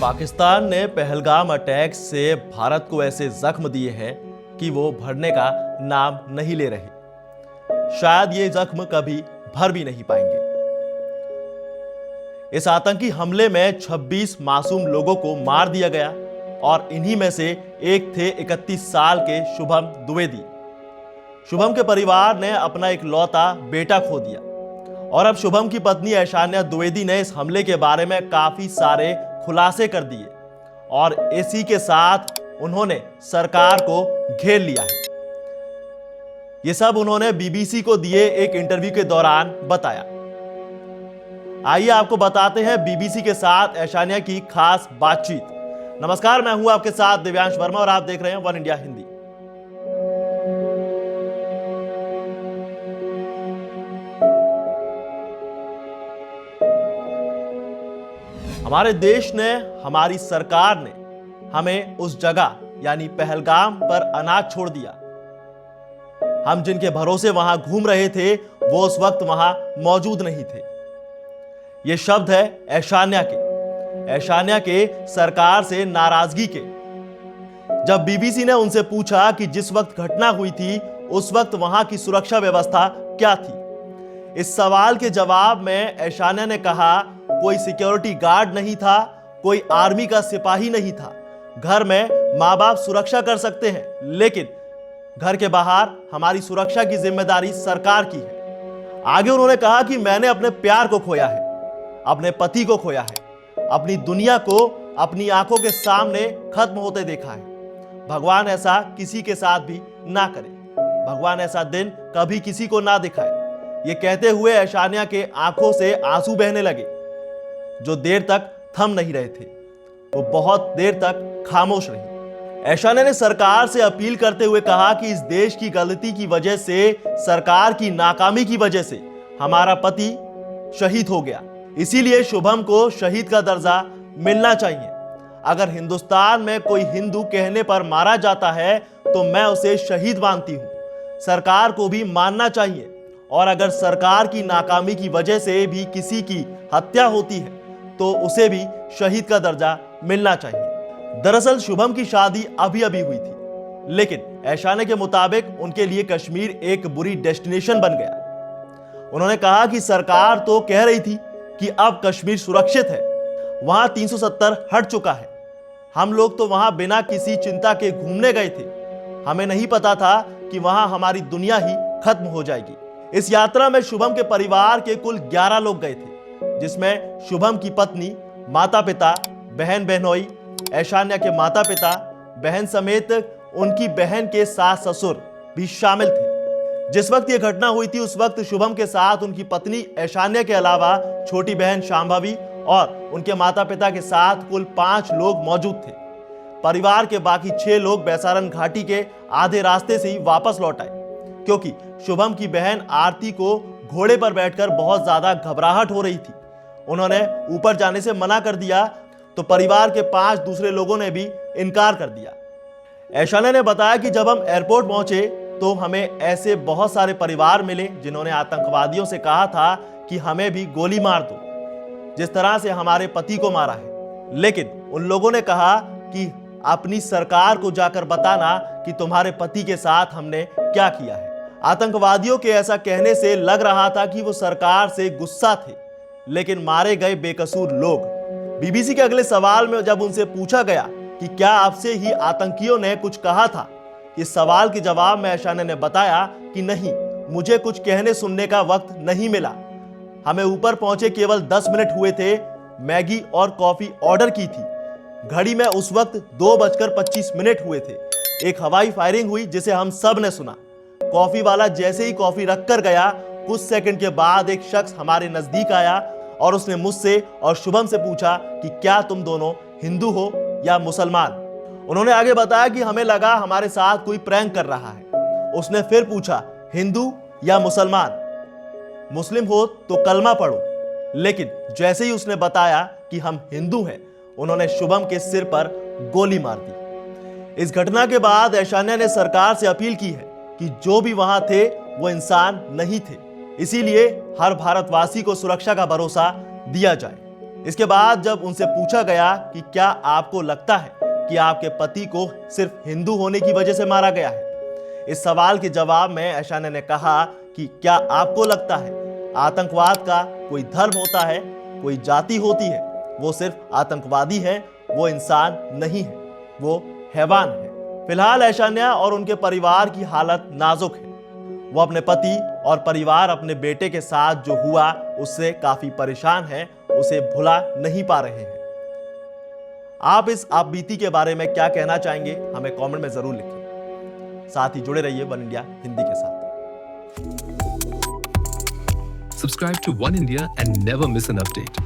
पाकिस्तान ने पहलगाम अटैक से भारत को ऐसे जख्म दिए हैं कि वो भरने का नाम नहीं ले रहे। शायद ये जख्म कभी भर भी नहीं पाएंगे। इस आतंकी हमले में 26 मासूम लोगों को मार दिया गया और इन्हीं में से एक थे 31 साल के शुभम द्विवेदी। शुभम के परिवार ने अपना इकलौता बेटा खो दिया और अब शुभम की पत्नी ऐशान्या द्विवेदी ने इस हमले के बारे में काफी सारे खुलासे कर दिए और इसी के साथ उन्होंने सरकार को घेर लिया है। ये सब उन्होंने बीबीसी को दिए एक इंटरव्यू के दौरान बताया। आइए आपको बताते हैं बीबीसी के साथ ऐशान्या की खास बातचीत। नमस्कार, मैं हूं आपके साथ दिव्यांश वर्मा और आप देख रहे हैं वन इंडिया हिंदी। हमारे देश ने, हमारी सरकार ने हमें उस जगह यानी पहलगाम पर अनाथ छोड़ दिया। हम जिनके भरोसे वहां घूम रहे थे वो उस वक्त वहां मौजूद नहीं थे। ये शब्द है ऐशान्या के सरकार से नाराजगी के। जब बीबीसी ने उनसे पूछा कि जिस वक्त घटना हुई थी उस वक्त वहां की सुरक्षा व्यवस्था क्या थी, इस सवाल के जवाब में ऐशान्या ने कहा कोई सिक्योरिटी गार्ड नहीं था, कोई आर्मी का सिपाही नहीं था। घर में माँ बाप सुरक्षा कर सकते हैं, लेकिन घर के बाहर हमारी सुरक्षा की जिम्मेदारी सरकार की है। आगे उन्होंने कहा कि मैंने अपने प्यार को खोया है, अपने पति को खोया है, अपनी दुनिया को अपनी आंखों के सामने खत्म होते देखा है। भगवान ऐसा किसी के साथ भी ना करे, भगवान ऐसा दिन कभी किसी को ना दिखाए। ये कहते हुए ऐशान्या के आंखों से आंसू बहने लगे जो देर तक थम नहीं रहे थे। वो बहुत देर तक खामोश रही। ऐशान्या ने सरकार से अपील करते हुए कहा कि इस देश की गलती की वजह से, सरकार की नाकामी की वजह से हमारा पति शहीद हो गया। इसीलिए शुभम को शहीद का दर्जा मिलना चाहिए। अगर हिंदुस्तान में कोई हिंदू कहने पर मारा जाता है तो मैं उसे शहीद मानती हूं। सरकार को भी मानना चाहिए और अगर सरकार की नाकामी की वजह से भी किसी की हत्या होती है तो उसे भी शहीद का दर्जा मिलना चाहिए। दरअसल शुभम की शादी अभी हुई थी, लेकिन ऐशान्या के मुताबिक उनके लिए कश्मीर एक बुरी डेस्टिनेशन बन गया। उन्होंने कहा कि सरकार तो कह रही थी कि अब कश्मीर सुरक्षित है, वहां 370 हट चुका है। हम लोग तो वहां बिना किसी चिंता के घूमने गए थे। हमें नहीं पता था कि वहां हमारी दुनिया ही खत्म हो जाएगी। इस यात्रा में शुभम के परिवार के कुल 11 लोग गए थे, जिसमें शुभम की पत्नी, माता पिता, बहन बहनोई, ऐशान्या के माता पिता, बहन समेत उनकी बहन के सास ससुर भी शामिल थे। जिस वक्त यह घटना हुई थी उस वक्त शुभम के साथ उनकी पत्नी ऐशान्या के अलावा छोटी बहन शांभवी और उनके माता पिता के साथ कुल 5 लोग मौजूद थे। परिवार के बाकी 6 लोग बैसारन घाटी के आधे रास्ते से ही वापस लौट आए, क्योंकि शुभम की बहन आरती को घोड़े पर बैठकर बहुत ज्यादा घबराहट हो रही थी। उन्होंने ऊपर जाने से मना कर दिया तो परिवार के 5 दूसरे लोगों ने भी इनकार कर दिया। ऐशान्या ने बताया कि जब हम एयरपोर्ट पहुंचे तो हमें ऐसे बहुत सारे परिवार मिले जिन्होंने आतंकवादियों से कहा था कि हमें भी गोली मार दो, जिस तरह से हमारे पति को मारा है। लेकिन उन लोगों ने कहा कि अपनी सरकार को जाकर बताना कि तुम्हारे पति के साथ हमने क्या किया है। आतंकवादियों के ऐसा कहने से लग रहा था कि वो सरकार से गुस्सा थे, लेकिन मारे गए बेकसूर लोग। बीबीसी के अगले सवाल में जब उनसे पूछा गया कि क्या आपसे ही आतंकियों ने कुछ कहा था, इस सवाल के जवाब में ऐशान्या ने बताया कि नहीं, मुझे कुछ कहने सुनने का वक्त नहीं मिला। हमें ऊपर पहुंचे केवल 10 मिनट हुए थे। मैगी और कॉफी ऑर्डर की थी। घड़ी में उस वक्त 2:25 हुए थे। एक हवाई फायरिंग हुई जिसे हम सब ने सुना। कॉफी वाला जैसे ही कॉफी रखकर गया, कुछ सेकंड के बाद एक शख्स हमारे नजदीक आया और उसने मुझसे और शुभम से पूछा कि क्या तुम दोनों हिंदू हो या मुसलमान। उन्होंने आगे बताया कि हमें लगा हमारे साथ कोई प्रैंक कर रहा है। उसने फिर पूछा हिंदू या मुसलमान, मुस्लिम हो तो कलमा पढ़ो। लेकिन जैसे ही उसने बताया कि हम हिंदू हैं, उन्होंने शुभम के सिर पर गोली मार दी। इस घटना के बाद ऐशान्या ने सरकार से अपील की है कि जो भी वहां थे वो इंसान नहीं थे, इसीलिए हर भारतवासी को सुरक्षा का भरोसा दिया जाए। इसके बाद जब उनसे पूछा गया कि क्या आपको लगता है कि आपके पति को सिर्फ हिंदू होने की वजह से मारा गया है, इस सवाल के जवाब में ऐशाना ने कहा कि क्या आपको लगता है आतंकवाद का कोई धर्म होता है, कोई जाति होती है? वो सिर्फ आतंकवादी है, वो इंसान नहीं है, वो हैवान है। फिलहाल ऐशान्या और उनके परिवार की हालत नाजुक है। वो अपने पति और परिवार, अपने बेटे के साथ जो हुआ उससे काफी परेशान है, उसे भुला नहीं पा रहे हैं। आप इस आपबीती के बारे में क्या कहना चाहेंगे, हमें कमेंट में जरूर लिखें। साथ ही जुड़े रहिए वन इंडिया हिंदी के साथ। Subscribe to One India and never miss an update.